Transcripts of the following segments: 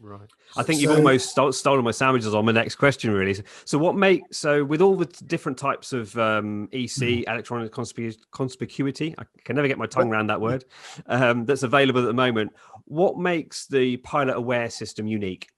Right. I think you've So, almost stolen my sandwiches on my next question, really. So with all the different types of EC, electronic conspicuity, I can never get my tongue around that word, that's available at the moment, what makes the PilotAware system unique?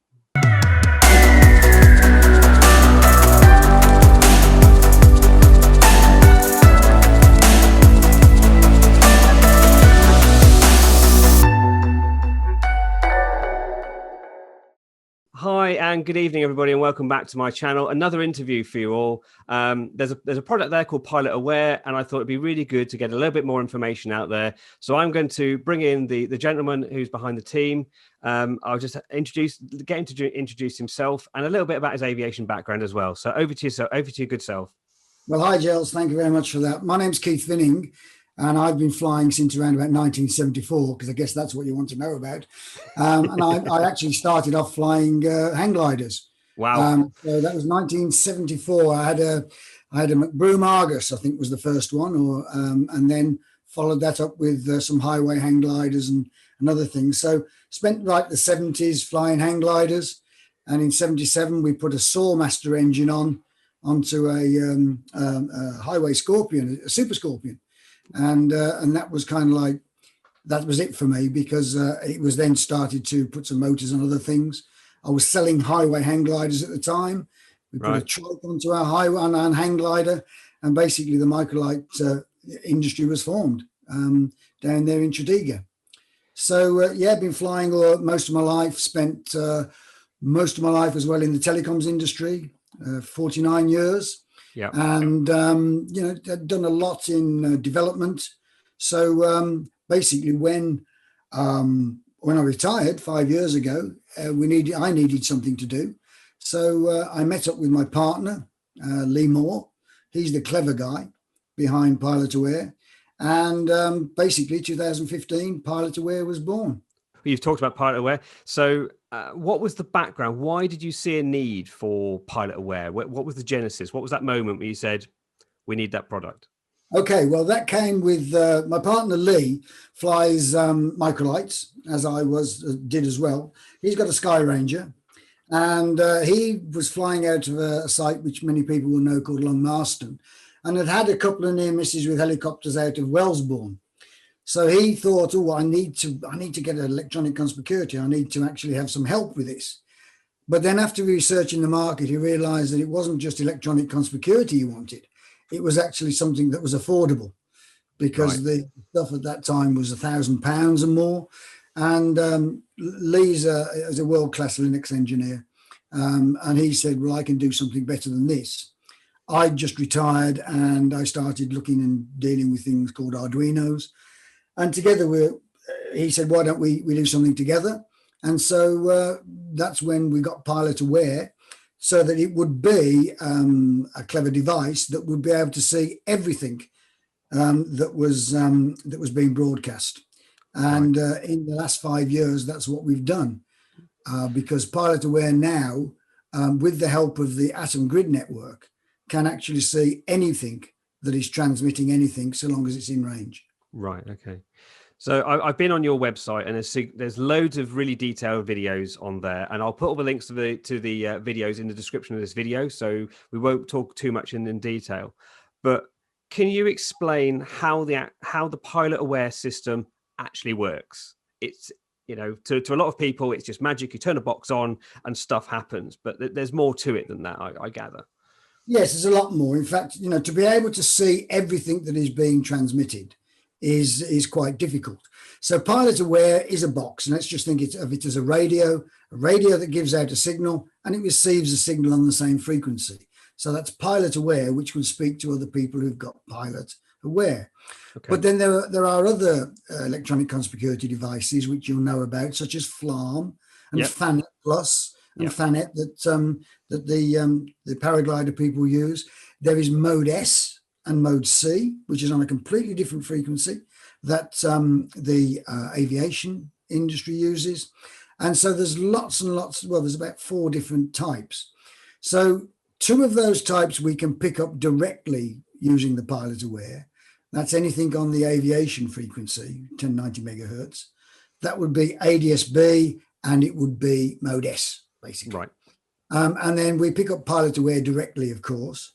Hi and good evening, everybody, and welcome back to my channel. Another interview for you all. There's a product there called PilotAware, and I thought it'd be really good to get a little bit more information out there. So I'm going to bring in the gentleman who's behind the team. I'll just get him to introduce himself and a little bit about his aviation background as well. So over to your good self. well, hi, Giles. Thank you very much for that. My name's Keith Vinning, and I've been flying since around about 1974, because I guess that's what you want to know about. And I actually started off flying hang gliders. Wow. So that was 1974. I had a McBroom Argus, I think was the first one, and then followed that up with some highway hang gliders and other things. So spent like the 70s flying hang gliders, and in 77 we put a Sawmaster engine onto a highway Scorpion, a Super Scorpion. And that was kind of like, that was it for me, because it was then started to put some motors on other things. I was selling highway hang gliders at the time. We put a trike onto our highway and hang glider, and basically the microlight industry was formed down there in Tredegar. So yeah, been flying most of my life, spent most of my life as well in the telecoms industry, 49 years. Yeah. And, done a lot in development. So basically when I retired 5 years ago, I needed something to do. So I met up with my partner, Lee Moore. He's the clever guy behind PilotAware. And basically 2015, PilotAware was born. You've talked about PilotAware. So what was the background? Why did you see a need for PilotAware? What was the genesis? What was that moment where you said, we need that product? Okay, well, that came with my partner, Lee, flies microlights, as I did as well. He's got a Sky Ranger, and he was flying out of a site which many people will know called Long Marston, and had a couple of near misses with helicopters out of Wellesbourne. So he thought, I need to get an electronic conspicuity. I need to actually have some help with this. But then after researching the market, he realized that it wasn't just electronic conspicuity he wanted. It was actually something that was affordable, because the stuff at that time was £1,000 and more. And Lee's is a world-class Linux engineer. And he said, well, I can do something better than this. I just retired, and I started looking and dealing with things called Arduinos. And together he said, why don't we do something together? And so that's when we got PilotAware, so that it would be a clever device that would be able to see everything that was being broadcast. And in the last 5 years, that's what we've done, because PilotAware now, with the help of the Atom Grid network, can actually see anything that is transmitting anything, so long as it's in range. Right. Okay. So I've been on your website, and there's loads of really detailed videos on there, and I'll put all the links to the videos in the description of this video, so we won't talk too much in detail. But can you explain how the PilotAware system actually works? It's, to a lot of people, it's just magic. You turn a box on and stuff happens, but there's more to it than that, I gather. Yes, there's a lot more. In fact, to be able to see everything that is being transmitted is quite difficult. So PilotAware is a box, and let's just think of it as a radio that gives out a signal, and it receives a signal on the same frequency. So that's PilotAware, which will speak to other people who've got PilotAware. Okay. But then there are other electronic conspicuity devices which you'll know about, such as FLARM and FANET Plus and FANET that the paraglider people use. There is Mode S and Mode C, which is on a completely different frequency that the aviation industry uses. And so there's lots and lots, well, there's about 4 different types. So 2 of those types we can pick up directly using the PilotAware. That's anything on the aviation frequency, 1090 megahertz. That would be ADS-B and it would be mode S, basically. Right. And then we pick up PilotAware directly, of course.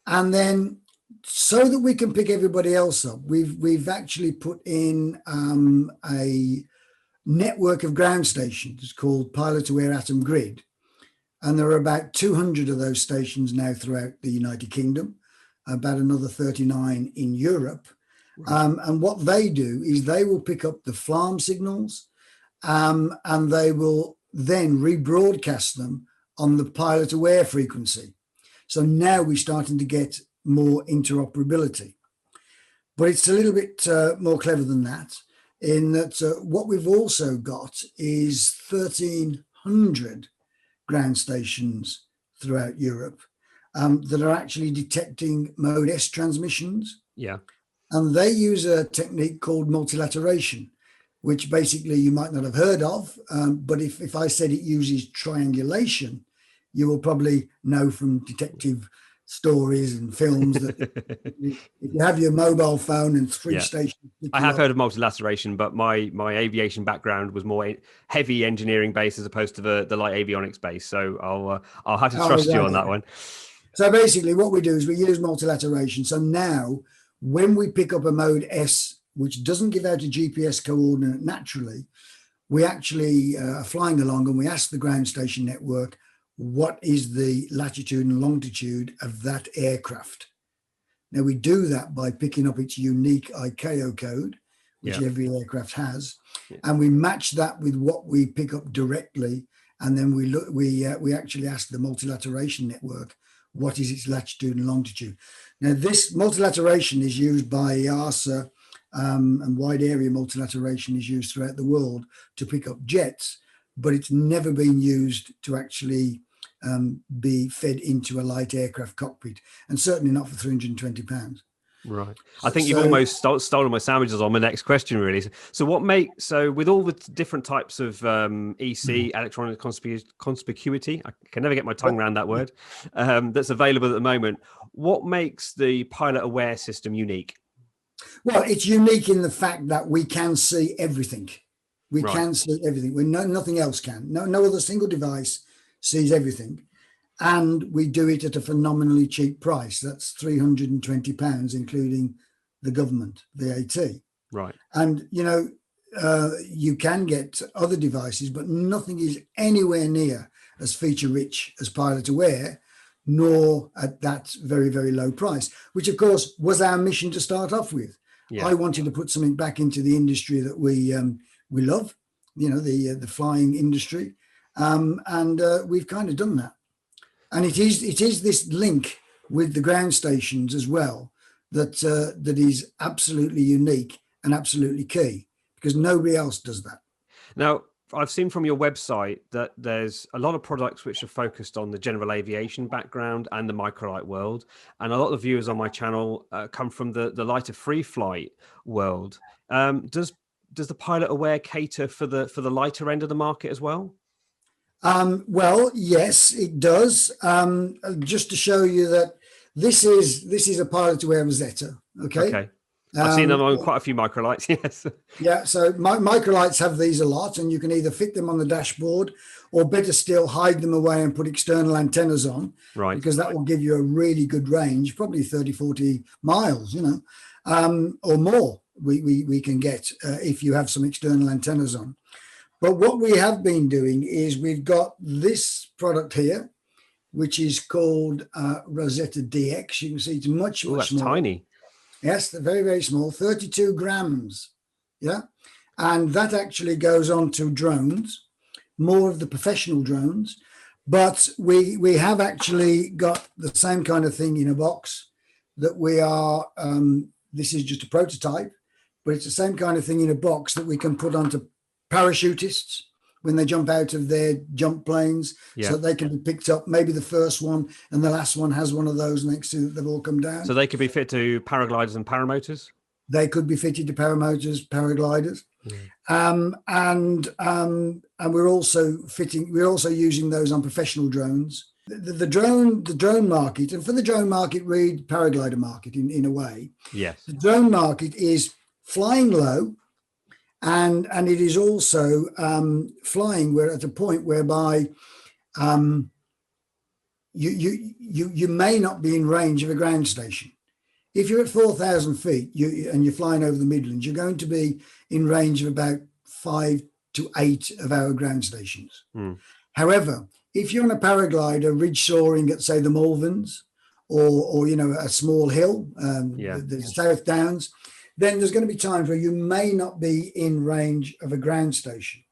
And then so that we can pick everybody else up, we've actually put in a network of ground stations called PilotAware Atom Grid. And there are about 200 of those stations now throughout the United Kingdom, about another 39 in Europe. Right. And what they do is they will pick up the FLARM signals and they will then rebroadcast them on the PilotAware frequency. So now we're starting to get more interoperability. But it's a little bit more clever than that, in that what we've also got is 1,300 ground stations throughout Europe that are actually detecting mode S transmissions. Yeah. And they use a technique called multilateration, which basically you might not have heard of. But if I said it uses triangulation, you will probably know from detective stories and films that if you have your mobile phone and three stations. I have heard of multilateration, but my aviation background was more heavy engineering based as opposed to the light avionics base. So I'll have to trust you on that one. So basically what we do is we use multilateration. So now when we pick up a mode S, which doesn't give out a GPS coordinate naturally, we actually are flying along and we ask the ground station network, what is the latitude and longitude of that aircraft? Now we do that by picking up its unique ICAO code, which every aircraft has, and we match that with what we pick up directly, and then we actually ask the multilateration network, what is its latitude and longitude? Now this multilateration is used by EASA, and wide area multilateration is used throughout the world to pick up jets, but it's never been used to actually be fed into a light aircraft cockpit, and certainly not for 320 pounds. Right. I think you've almost stolen my sandwiches on my next question, really. So with all the different types of EC, electronic conspicuity, I can never get my tongue around that word, that's available at the moment, what makes the PilotAware system unique? Well, it's unique in the fact that we can see everything. We can see everything. Nothing else can. No other single device sees everything. And we do it at a phenomenally cheap price. That's £320, including the government, VAT. Right. And, you can get other devices, but nothing is anywhere near as feature-rich as PilotAware, nor at that very, very low price, which, of course, was our mission to start off with. Yeah. I wanted to put something back into the industry that we love, the flying industry, and we've kind of done that. And it is this link with the ground stations as well that is absolutely unique and absolutely key, because nobody else does that. Now, I've seen from your website that there's a lot of products which are focused on the general aviation background and the microlight world. And a lot of viewers on my channel come from the lighter free flight world. Does the PilotAware cater for the lighter end of the market as well? Well, yes, it does. Just to show you that this is a PilotAware Rosetta. Okay. I've seen them on quite a few microlights, yes. Yeah, so microlights have these a lot, and you can either fit them on the dashboard or better still hide them away and put external antennas on, right? Because that will give you a really good range, probably 30, 40 miles, or more we can get if you have some external antennas on. But what we have been doing is we've got this product here, which is called Rosetta DX. You can see it's much smaller. Tiny. Yes, they're very, very small, 32 grams. Yeah. And that actually goes on to drones, more of the professional drones. But we have actually got the same kind of thing in a box that we are, this is just a prototype, but it's the same kind of thing in a box that we can put onto parachutists when they jump out of their jump planes, so they can be picked up. Maybe the first one and the last one has one of those next to that they've all come down. So they could be fit to paragliders and paramotors? They could be fitted to paramotors, paragliders. And we're also using those on professional drones. The drone market, and for the drone market, read paraglider market in a way. Yes. The drone market is flying low and it is also flying where at a point whereby you may not be in range of a ground station. If you're at 4,000 feet and you're flying over the Midlands, you're going to be in range of about 5 to 8 of our ground stations. However, if you're on a paraglider ridge soaring at, say, the Malverns or a small hill, the South Downs, then there's going to be times where you may not be in range of a ground station.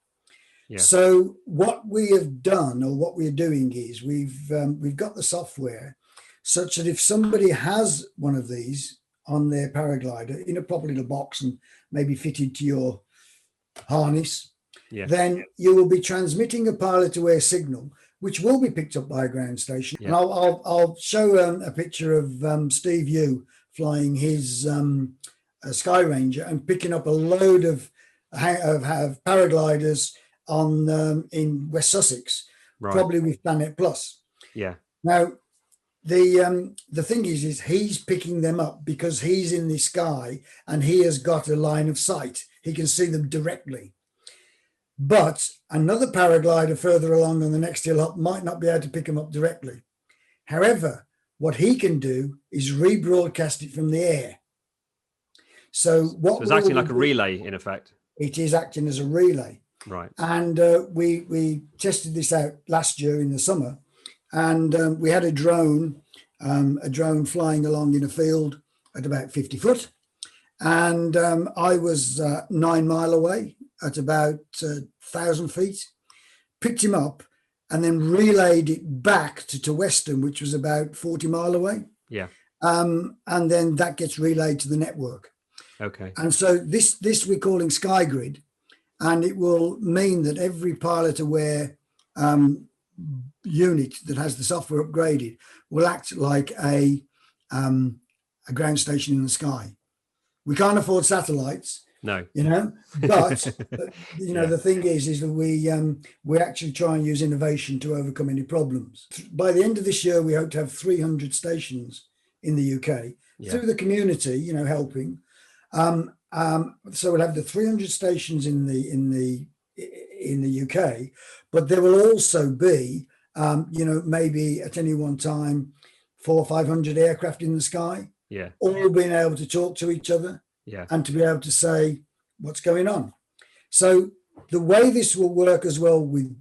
Yeah. So what we have done, or what we're doing, is we've got the software such that if somebody has one of these on their paraglider in a proper little box and maybe fitted to your harness, then you will be transmitting a PilotAware signal, which will be picked up by a ground station. And I'll show a picture of Steve Yu flying his Sky Ranger and picking up a load of paragliders on in West Sussex, probably with Planet Plus. Yeah. Now, the thing is he's picking them up because he's in the sky and he has got a line of sight. He can see them directly. But another paraglider further along on the next hill up might not be able to pick them up directly. However, what he can do is rebroadcast it from the air. So it's acting like a relay, in effect. It is acting as a relay. Right. And we tested this out last year in the summer, and we had a drone flying along in a field at about 50 foot. And I was 9 mile away at about 1,000 feet, picked him up and then relayed it back to Weston, which was about 40 mile away. Yeah. And then that gets relayed to the network. Okay. And so this we're calling SkyGrid, and it will mean that every PilotAware unit that has the software upgraded will act like a ground station in the sky. We can't afford satellites, no, but the thing is that we actually try and use innovation to overcome any problems. By the end of this year, we hope to have 300 stations in the UK through the community, helping. So we'll have the 300 stations in the UK, but there will also be, maybe at any one time, 400 or 500 aircraft in the sky. Yeah. All being able to talk to each other. Yeah. And to be able to say what's going on. So the way this will work as well with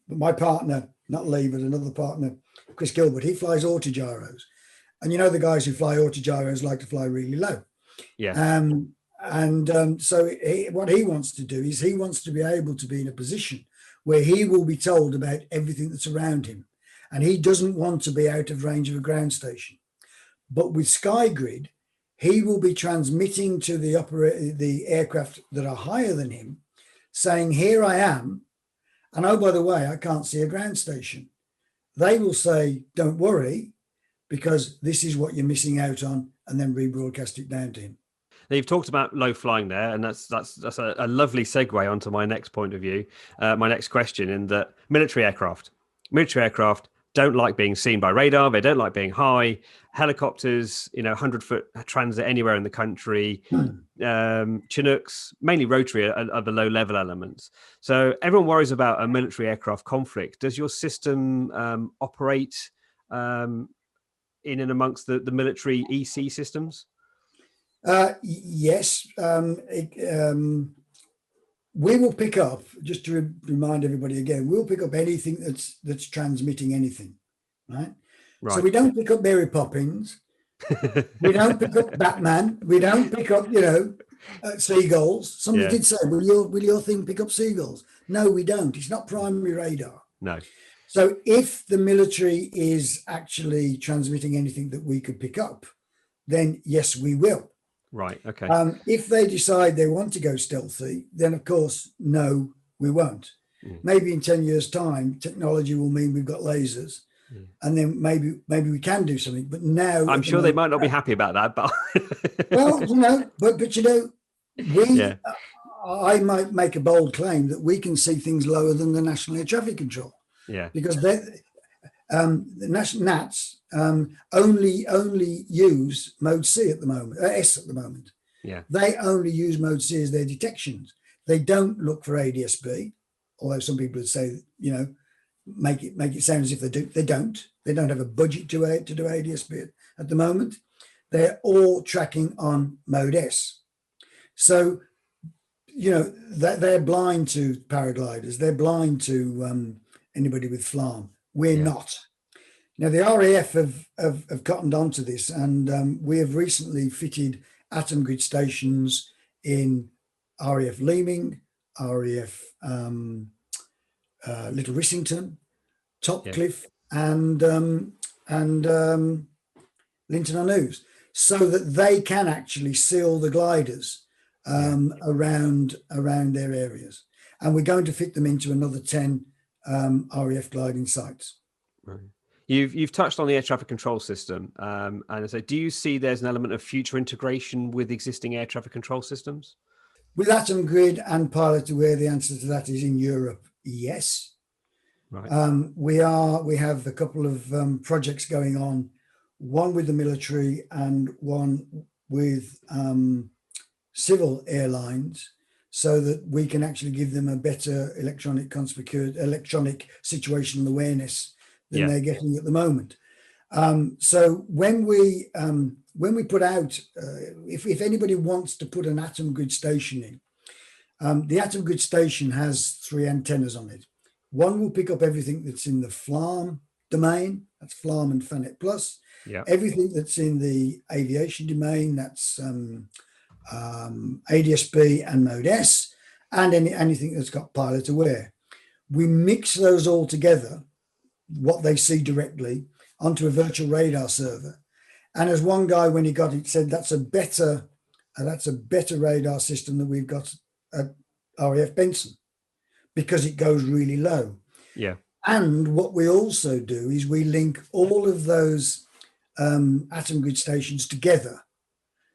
my partner, not Lee, but another partner, Chris Gilbert, he flies autogyros. And the guys who fly autogyros like to fly really low. Yeah. So what he wants to do is he wants to be able to be in a position where he will be told about everything that's around him. And he doesn't want to be out of range of a ground station. But with SkyGrid, he will be transmitting to the aircraft that are higher than him, saying, here I am. And oh, by the way, I can't see a ground station. They will say, don't worry, because this is what you're missing out on, and then rebroadcast it down to him. Now, you've talked about low flying there, and that's a lovely segue onto my next point of view, my next question, in that military aircraft don't like being seen by radar. They don't like being high. Helicopters, 100-foot transit anywhere in the country. Chinooks, mainly rotary, are the low-level elements. So everyone worries about a military aircraft conflict. Does your system operate in and amongst the military EC systems? Yes. We will pick up, just to remind everybody again, we'll pick up anything that's transmitting anything, right? So we don't pick up Mary Poppins. We don't pick up Batman. We don't pick up, seagulls. Somebody did say, will your thing pick up seagulls? No, we don't. It's not primary radar. No. So if the military is actually transmitting anything that we could pick up, then yes, we will. Right. Okay. If they decide they want to go stealthy, then of course, no, we won't. Maybe in 10 years' time, technology will mean we've got lasers, and then maybe we can do something. But now, I'm sure they might not be happy about that. But I might make a bold claim that we can see things lower than the National Air Traffic Control. Yeah. Because the NATs only use mode C at the moment, S at the moment. Yeah. They only use Mode C as their detections. They don't look for ADS-B, although some people would say, make it sound as if they do. They don't. They don't have a budget to do ADS-B at the moment. They're all tracking on Mode S. So, that they're blind to paragliders. They're blind to anybody with FLARM. We're not. Now, the RAF have cottoned onto this, and we have recently fitted atom grid stations in RAF Leeming, RAF Little Rissington, Topcliffe, and Linton on Ouse, so that they can actually seal the gliders around their areas. And we're going to fit them into another 10 RAF gliding sites. Right. You've touched on the air traffic control system, and so do you see there's an element of future integration with existing air traffic control systems? With Atom Grid and PilotAware, the answer to that is in Europe, yes. Right. We have a couple of projects going on, one with the military and one with civil airlines, so that we can actually give them a better electronic situational awareness than they're getting at the moment. So when we put out, if anybody wants to put an Atom Grid station in, the Atom Grid station has 3 antennas on it. One will pick up everything that's in the FLARM domain, that's FLARM and FANET Plus. Yeah. Everything that's in the aviation domain, that's ADS-B and Mode S, and anything that's got PilotAware. We mix those all together, what they see directly, onto a virtual radar server. And as one guy, when he got it, said that's a better radar system than we've got at RAF Benson, because it goes really low. Yeah. And what we also do is we link all of those Atom Grid stations together,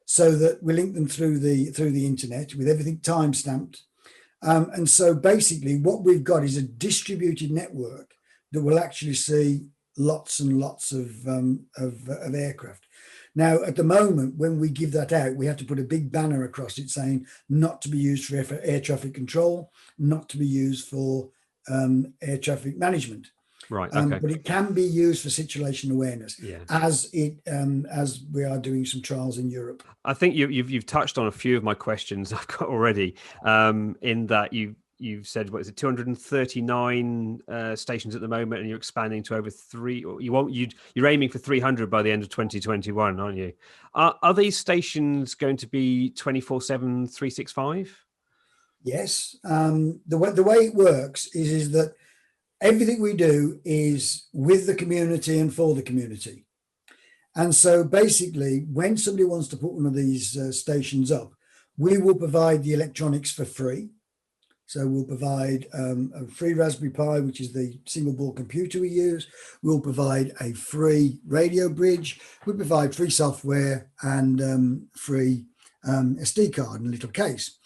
so that we link them through the internet with everything time stamped. And so basically what we've got is a distributed network that will actually see lots and lots of aircraft. Now, at the moment, when we give that out, we have to put a big banner across it saying not to be used for air traffic control, not to be used for air traffic management. Right. Okay. But it can be used for situational awareness, as we are doing some trials in Europe. I think you've touched on a few of my questions I've got already. In that you've said, what is it, 239 stations at the moment, and you're expanding to over 3. Or you're aiming for 300 by the end of 2021, aren't you? Are these stations going to be 24/7, 365? Yes. The way it works is that everything we do is with the community and for the community. And so basically, when somebody wants to put one of these stations up, we will provide the electronics for free. So we'll provide a free Raspberry Pi, which is the single board computer we use. We'll provide a free radio bridge. We provide free software and free SD card and a little case.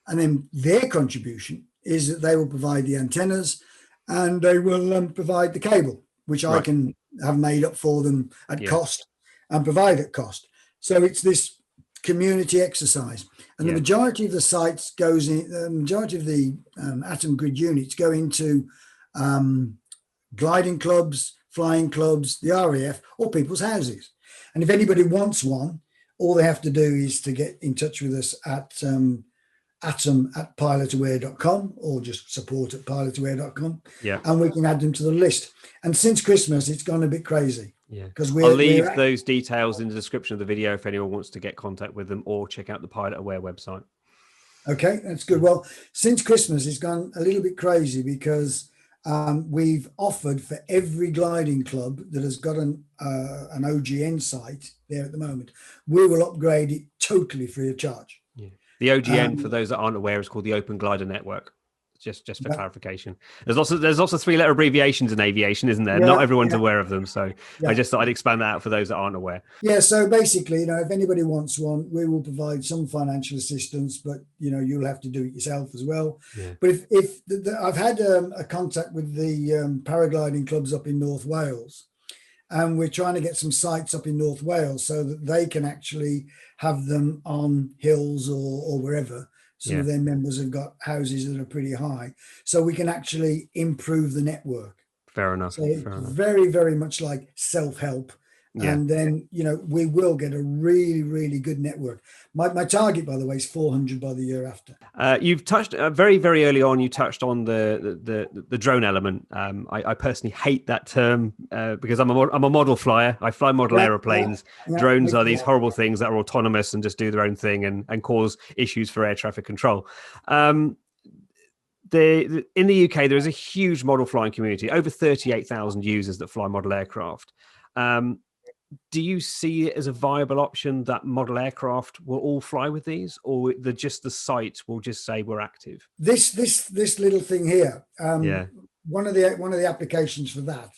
And then their contribution is that they will provide the antennas, and they will provide the cable, which I can have made up for them at cost and provide at cost. So it's this community exercise. And the majority of the sites goes in, the majority of the Atom Grid units go into gliding clubs, flying clubs, the RAF, or people's houses. And if anybody wants one, all they have to do is to get in touch with us at atom@pilotaware.com, or just support@pilotaware.com, and we can add them to the list. And since Christmas, it's gone a bit crazy. Yeah, because I'll leave those details in the description of the video if anyone wants to get contact with them or check out the PilotAware website. Okay, that's good. Well, since Christmas, it's gone a little bit crazy because we've offered for every gliding club that has got an OGN site there at the moment, we will upgrade it totally free of charge. Yeah. The OGN, for those that aren't aware, is called the Open Glider Network. Just for clarification. There's lots of 3-letter abbreviations in aviation, isn't there? Not everyone's aware of them. So I just thought I'd expand that out for those that aren't aware. Yeah, so basically, if anybody wants one, we will provide some financial assistance, but you'll have to do it yourself as well. Yeah. But I've had a contact with the paragliding clubs up in North Wales, and we're trying to get some sites up in North Wales so that they can actually have them on hills or wherever. Some of their members have got houses that are pretty high, so we can actually improve the network. Fair enough. So it's very, very much like self-help. Yeah. And then, we will get a really, really good network. My target, by the way, is 400 by the year after. You've touched very, very early on. You touched on the drone element. I personally hate that term because I'm a model flyer. I fly model aeroplanes. Drones are these horrible things that are autonomous and just do their own thing and cause issues for air traffic control. In the UK, there is a huge model flying community, over 38,000 users that fly model aircraft. Do you see it as a viable option that model aircraft will all fly with these, or just the site will just say we're active? This little thing here, one of the applications for that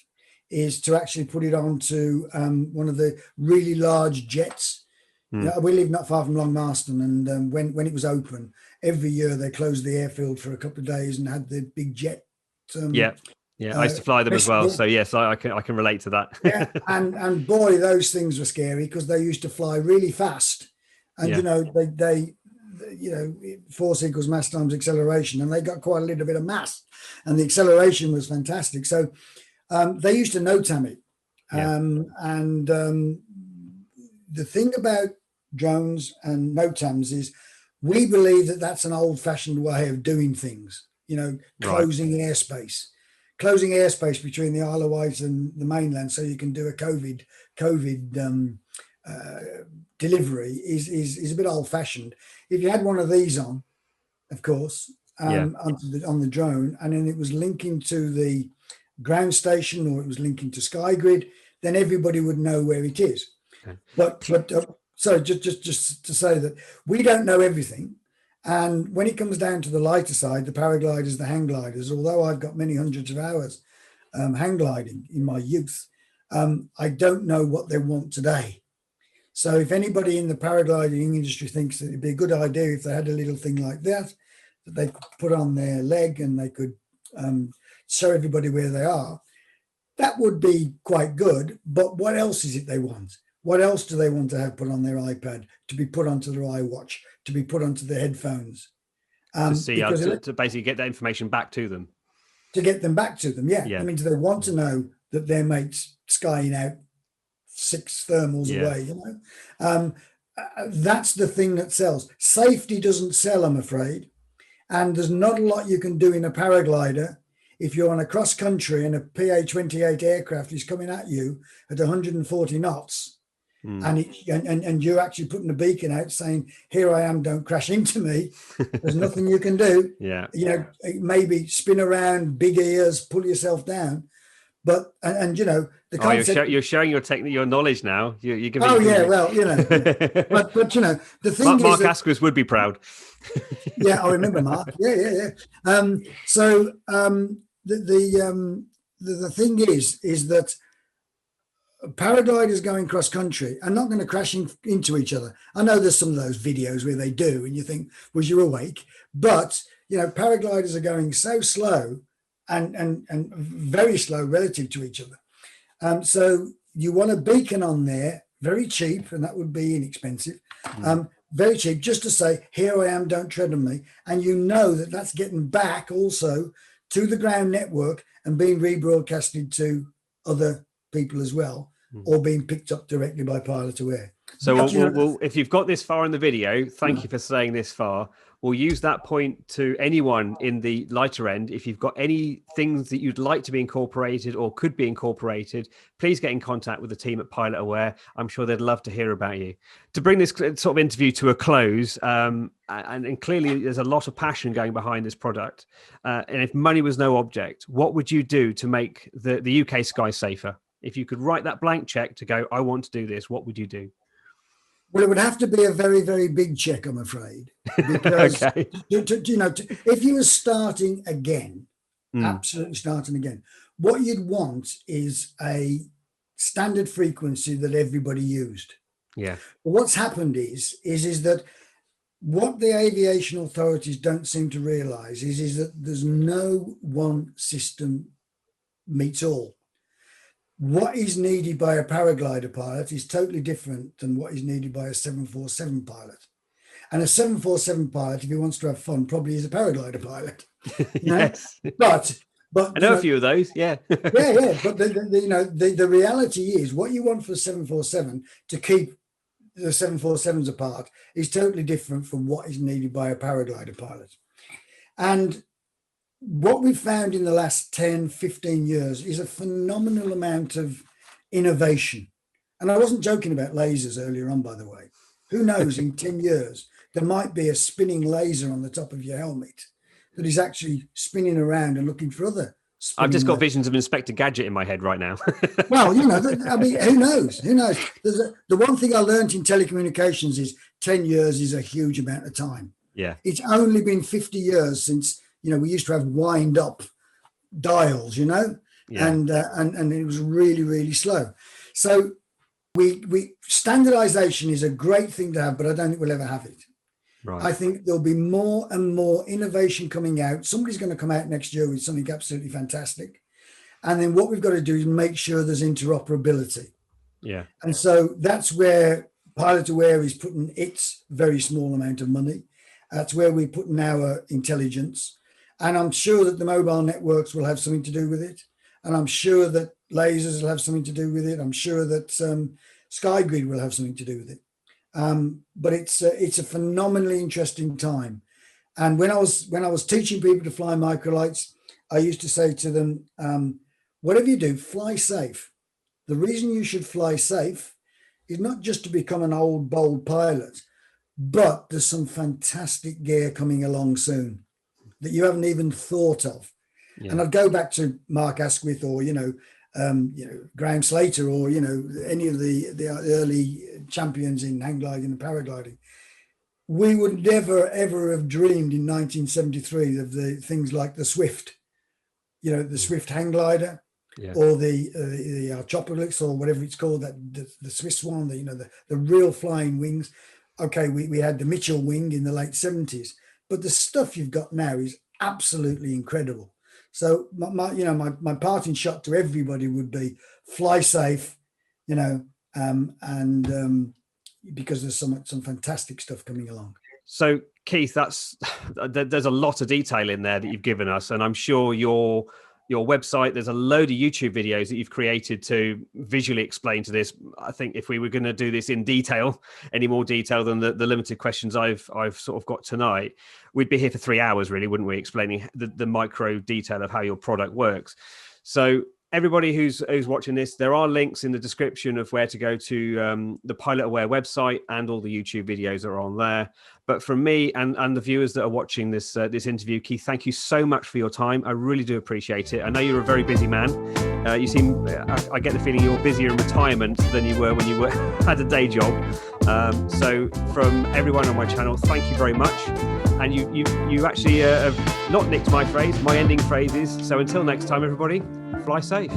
is to actually put it onto one of the really large jets. We live not far from Long Marston, and when it was open, every year they closed the airfield for a couple of days and had the big jet. I used to fly them as well. So yes, I can relate to that. and boy, those things were scary because they used to fly really fast, and they force equals mass times acceleration, and they got quite a little bit of mass, and the acceleration was fantastic. So they used to NOTAM it, and the thing about drones and NOTAMs is we believe that that's an old-fashioned way of doing things. Closing airspace. Closing airspace between the Isle of Wight and the mainland so you can do a COVID delivery is a bit old-fashioned. If you had one of these on, of course, on the drone, and then it was linking to the ground station or it was linking to SkyGrid, then everybody would know where it is. Okay. But so just to say that we don't know everything. And when it comes down to the lighter side, the paragliders, the hang gliders, although I've got many hundreds of hours hang gliding in my youth, I don't know what they want today. So if anybody in the paragliding industry thinks that it'd be a good idea if they had a little thing like that they could put on their leg and they could show everybody where they are, that would be quite good. But what else is it they want? What else do they want to have put on their iPad, to be put onto their iWatch, to be put onto their headphones? To basically get that information back to them. To get them back to them, yeah. I mean, do they want to know that their mate's skying out 6 thermals away, That's the thing that sells. Safety doesn't sell, I'm afraid. And there's not a lot you can do in a paraglider if you're on a cross country and a PA-28 aircraft is coming at you at 140 knots. And you're actually putting a beacon out saying, "Here I am, don't crash into me." There's nothing you can do. Maybe spin around, big ears, pull yourself down. But the concept, you're sharing your knowledge now. You're giving. But the thing Mark is, Asquith would be proud. I remember Mark. The thing is that paragliders going cross country are not going to crash into each other. I know there's some of those videos where they do, and you think, "Was you awake?" But paragliders are going so slow and very slow relative to each other. So you want a beacon on there, very cheap, and that would be inexpensive. Very cheap, just to say, "Here I am, don't tread on me," and that's getting back also to the ground network and being rebroadcasted to other people as well, or being picked up directly by PilotAware. So if you've got this far in the video, thank you for saying this far. We'll use that point to anyone in the lighter end. If you've got any things that you'd like to be incorporated or could be incorporated, please get in contact with the team at PilotAware. I'm sure they'd love to hear about you. To bring this sort of interview to a close, and clearly there's a lot of passion going behind this product. And if money was no object, what would you do to make the UK sky safer? If you could write that blank check to go, "I want to do this," what would you do? Well, it would have to be a very, very big check, I'm afraid. Because, if you were starting again, absolutely starting again, what you'd want is a standard frequency that everybody used. Yeah. But what's happened is that what the aviation authorities don't seem to realize is that there's no one system meets all. what is needed by a paraglider pilot is totally different than what is needed by a 747 pilot. And a 747 pilot, if he wants to have fun, probably is a paraglider pilot. Yes. But I know a few of those. Yeah. yeah. But the reality is, what you want for a 747 to keep the 747s apart is totally different from what is needed by a paraglider pilot. And what we've found in the last 10, 15 years is a phenomenal amount of innovation. And I wasn't joking about lasers earlier on, by the way. Who knows, in 10 years, there might be a spinning laser on the top of your helmet that is actually spinning around and looking for other spinning I've just got lasers. visions of Inspector Gadget in my head right now. Well, I mean, who knows? Who knows? The one thing I learned in telecommunications is 10 years is a huge amount of time. Yeah. It's only been 50 years since, we used to have wind up dials, Yeah. and it was really, really slow. So we standardization is a great thing to have, but I don't think we'll ever have it. Right. I think there'll be more and more innovation coming out. Somebody's going to come out next year with something absolutely fantastic. And then what we've got to do is make sure there's interoperability. Yeah. And so that's where PilotAware is putting its very small amount of money. That's where we're putting our intelligence. And I'm sure that the mobile networks will have something to do with it. And I'm sure that lasers will have something to do with it. I'm sure that SkyGrid will have something to do with it. But it's a phenomenally interesting time. And when I was teaching people to fly microlights, I used to say to them, whatever you do, fly safe. The reason you should fly safe is not just to become an old, bold pilot, but there's some fantastic gear coming along soon that you haven't even thought of. Yeah. And I'd go back to Mark Asquith or, Graham Slater or, any of the early champions in hang gliding and paragliding. We would never, ever have dreamed in 1973 of the things like the Swift, the Swift hang glider, or the Archopolis or whatever it's called, that the Swiss one, the real flying wings. Okay, we had the Mitchell wing in the late 70s, but the stuff you've got now is absolutely incredible. So my parting shot to everybody would be fly safe, because there's some fantastic stuff coming along. So Keith, there's a lot of detail in there that you've given us, and I'm sure your website, there's a load of YouTube videos that you've created to visually explain to this. I think if we were going to do this in detail, any more detail than the limited questions I've sort of got tonight, we'd be here for 3 hours, really, wouldn't we, explaining the micro detail of how your product works. So everybody who's watching this, there are links in the description of where to go to the PilotAware website, and all the YouTube videos are on there. But from me and the viewers that are watching this interview, Keith, thank you so much for your time. I really do appreciate it. I know you're a very busy man. You seem, I get the feeling you're busier in retirement than you were when you had a day job. So from everyone on my channel, thank you very much. And you actually have not nicked my phrase. My ending phrase is, so until next time, everybody, fly safe.